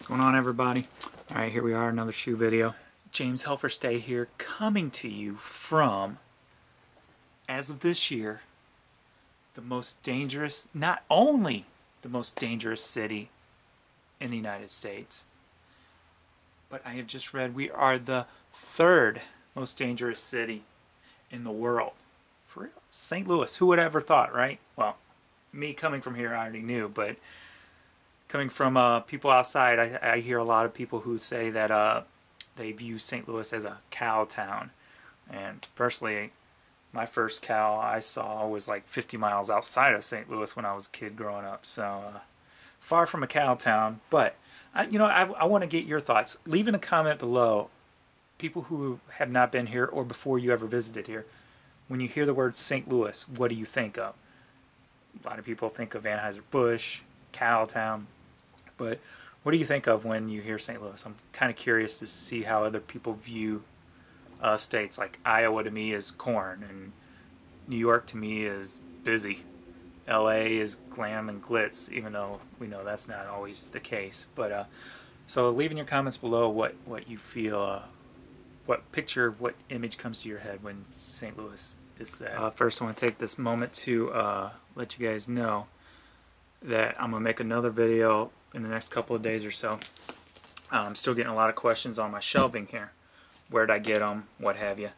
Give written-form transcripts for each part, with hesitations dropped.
going on, everybody? Alright, here we are, another shoe video. James Helferstay here, coming to you from, as of this year, the most dangerous, not only the most dangerous city in the United States, but I have just read we are the third most dangerous city in the world. For real? St. Louis. Who would have ever thought, right? Well, me coming from here, I already knew, but coming from people outside, I hear a lot of people who say that they view St. Louis as a cow town. And personally, my first cow I saw was like 50 miles outside of St. Louis when I was a kid growing up. So far from a cow town. But I want to get your thoughts. Leave in a comment below, people who have not been here or before you ever visited here. When you hear the word St. Louis, what do you think of? A lot of people think of Anheuser-Busch, cow town. But what do you think of when you hear St. Louis? I'm kind of curious to see how other people view states. Like Iowa to me is corn, and New York to me is busy. LA is glam and glitz, even though we know that's not always the case. But so leave in your comments below what you feel, what image comes to your head when St. Louis is said. First, I want to take this moment to let you guys know that I'm going to make another video in the next couple of days or so. I'm still getting a lot of questions on my shelving here. Where'd I get them? What have you?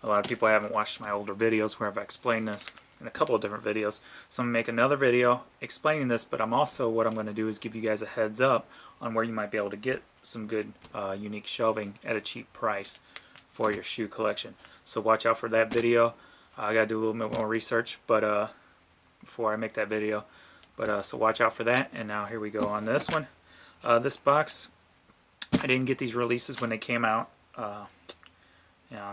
A lot of people haven't watched my older videos where I've explained this in a couple of different videos. So I'm going to make another video explaining this, but what I'm going to do is give you guys a heads up on where you might be able to get some good unique shelving at a cheap price for your shoe collection. So watch out for that video. I got to do a little bit more research but before I make that video. But so watch out for that. And now here we go on this one. This box, I didn't get these releases when they came out. On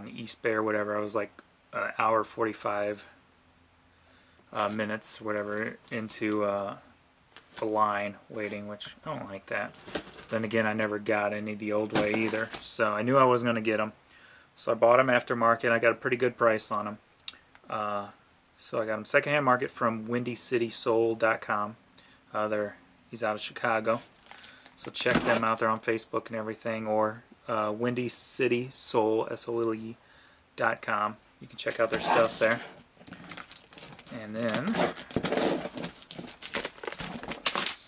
the East Bay or whatever, I was like an hour 45 minutes, whatever, into the line waiting, which I don't like that. Then again, I never got any the old way either, so I knew I wasn't going to get them. So I bought them aftermarket. I got a pretty good price on them. So I got them secondhand market from WindyCitySoul.com. He's out of Chicago. So check them out. They're on Facebook and everything, or WindyCitySoul, SOLE.com. You can check out their stuff there. And then,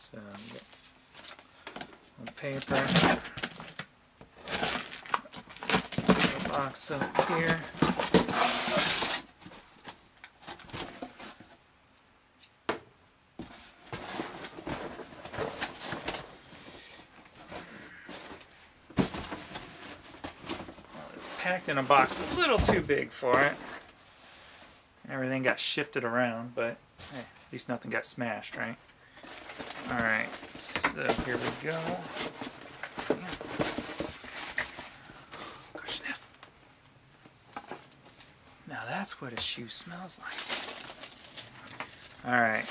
some paper. The box up here. Packed in a box a little too big for it. Everything got shifted around, but hey, at least nothing got smashed, right? Alright, so here we go. Gosh, now that's what a shoe smells like. Alright,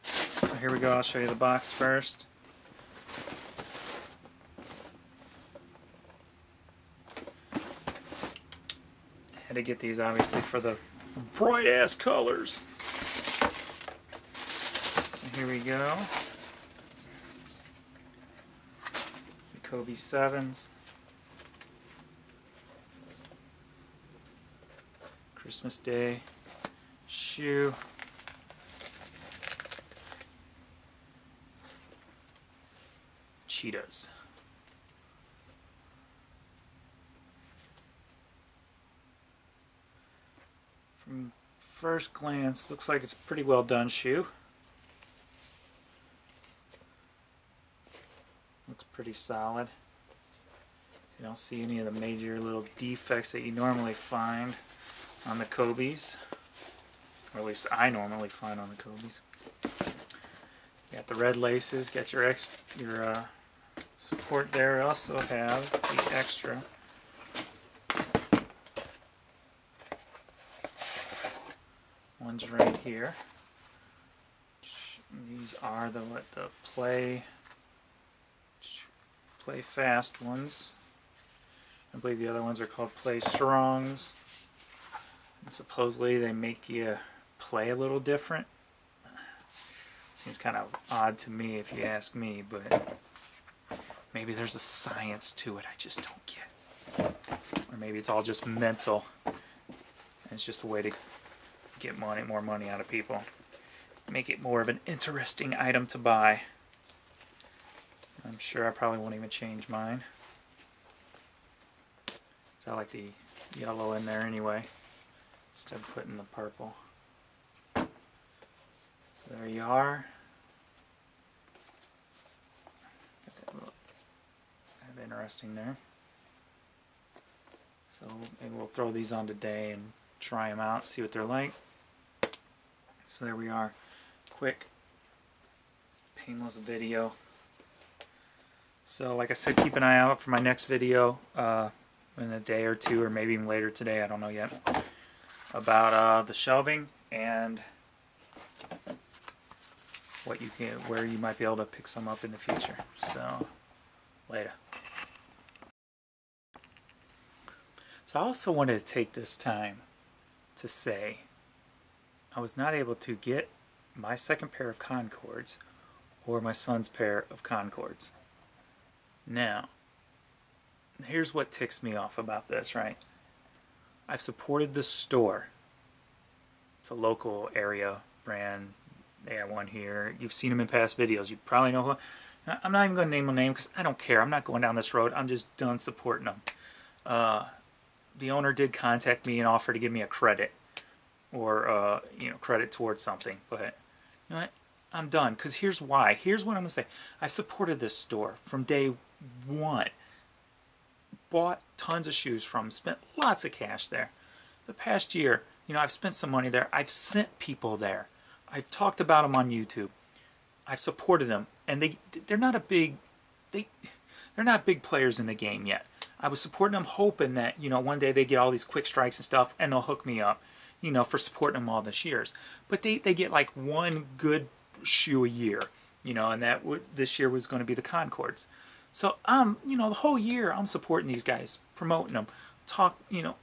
so here we go. I'll show you the box first. To get these obviously for the bright ass colors. So here we go. The Kobe 7s. Christmas Day shoe. Cheetahs. From first glance, looks like it's a pretty well done shoe. Looks pretty solid. You don't see any of the major little defects that you normally find on the Kobe's, or at least I normally find on the Kobe's. Got the red laces, got your support there. I also have the extra ones right here. These are the play fast ones. I believe the other ones are called play strongs. And supposedly they make you play a little different. Seems kind of odd to me if you ask me, but maybe there's a science to it I just don't get. Or maybe it's all just mental. And it's just a way to get more money out of people. Make it more of an interesting item to buy. I'm sure I probably won't even change mine. So I like the yellow in there anyway, instead of putting the purple. So there you are. Kind of interesting there. So maybe we'll throw these on today and try them out, see what they're like. So there we are. Quick, painless video. So like I said, keep an eye out for my next video in a day or two, or maybe even later today, I don't know yet, about the shelving and what you can, where you might be able to pick some up in the future. So later. So I also wanted to take this time to say I was not able to get my second pair of Concords or my son's pair of Concords. Now, here's what ticks me off about this, right? I've supported this store. It's a local area brand. They have one here. You've seen them in past videos. You probably know who. I'm not even going to name a name because I don't care. I'm not going down this road. I'm just done supporting them. The owner did contact me and offer to give me a credit or credit towards something, but you know what? I'm done, because here's why. Here's what I'm going to say. I supported this store from day one. Bought tons of shoes from them. Spent lots of cash there. The past year, I've spent some money there. I've sent people there. I've talked about them on YouTube. I've supported them, and they're not big players in the game yet. I was supporting them, hoping that one day they get all these quick strikes and stuff, and they'll hook me up, for supporting them all this years. But they get like one good shoe a year, and this year was going to be the Concords. So the whole year I'm supporting these guys, promoting them,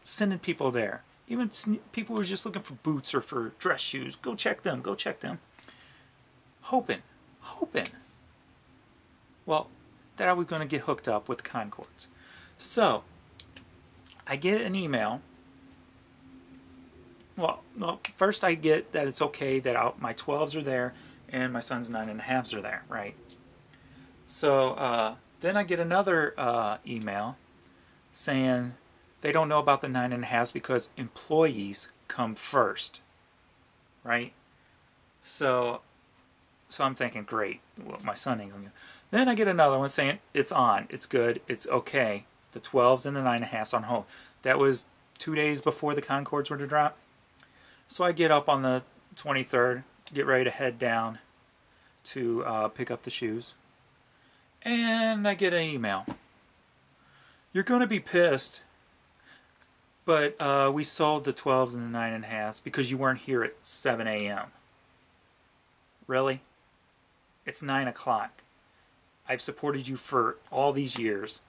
sending people there. Even people who are just looking for boots or for dress shoes, go check them, hoping, well, that I was going to get hooked up with the Concords. So I get an email. Well, first I get that it's okay that my 12s are there and my son's 9.5s are there, right? So then I get another email saying they don't know about the 9.5s because employees come first, right? So I'm thinking, great, well, my son ain't going to. Then I get another one saying it's on, it's good, it's okay. The 12s and the 9.5s on hold. That was 2 days before the Concords were to drop. So I get up on the 23rd, get ready to head down to pick up the shoes. And I get an email. You're going to be pissed, but we sold the 12s and the 9.5s because you weren't here at 7 a.m. Really? It's 9 o'clock. I've supported you for all these years,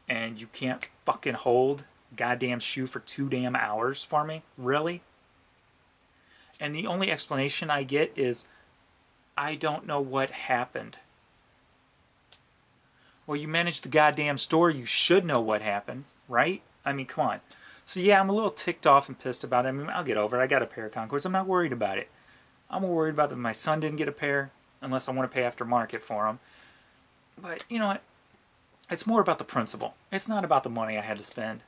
and you can't fucking hold a goddamn shoe for 2 damn hours for me? Really? And the only explanation I get is, I don't know what happened. Well, you manage the goddamn store, you should know what happened, right? I mean, come on. So yeah, I'm a little ticked off and pissed about it. I mean, I'll get over it. I got a pair of Concords. I'm not worried about it. I'm more worried about that my son didn't get a pair, unless I want to pay after market for them. But, you know what? It's more about the principle. It's not about the money I had to spend.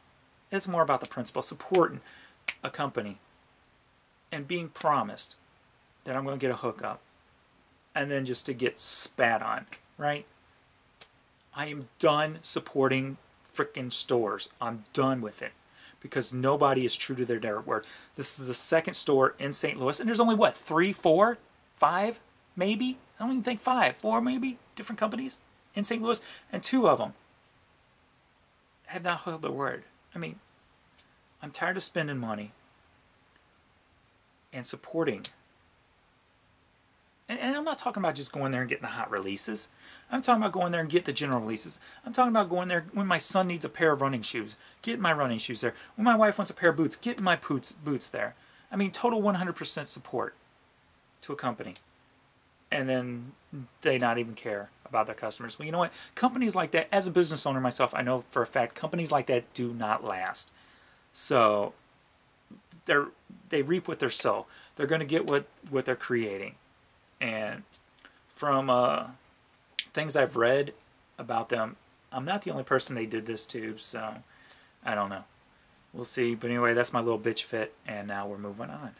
It's more about the principle. Supporting a company and being promised that I'm going to get a hookup, and then just to get spat on, right? I am done supporting frickin' stores. I'm done with it, because nobody is true to their word. This is the second store in St. Louis, and there's only, what, 3, 4, 5, maybe? I don't even think 5, 4 maybe, different companies in St. Louis, and 2 of them have not held their word. I mean, I'm tired of spending money and supporting. And I'm not talking about just going there and getting the hot releases. I'm talking about going there and get the general releases. I'm talking about going there when my son needs a pair of running shoes, getting my running shoes there. When my wife wants a pair of boots, getting my boots there. I mean, total 100% support to a company. and then they not even care about their customers. Well, you know what? Companies like that, as a business owner myself, I know for a fact companies like that do not last. So they reap what they sow. They're going to get what they're creating. And from things I've read about them, I'm not the only person they did this to, so I don't know. We'll see. But anyway, that's my little bitch fit, and now we're moving on.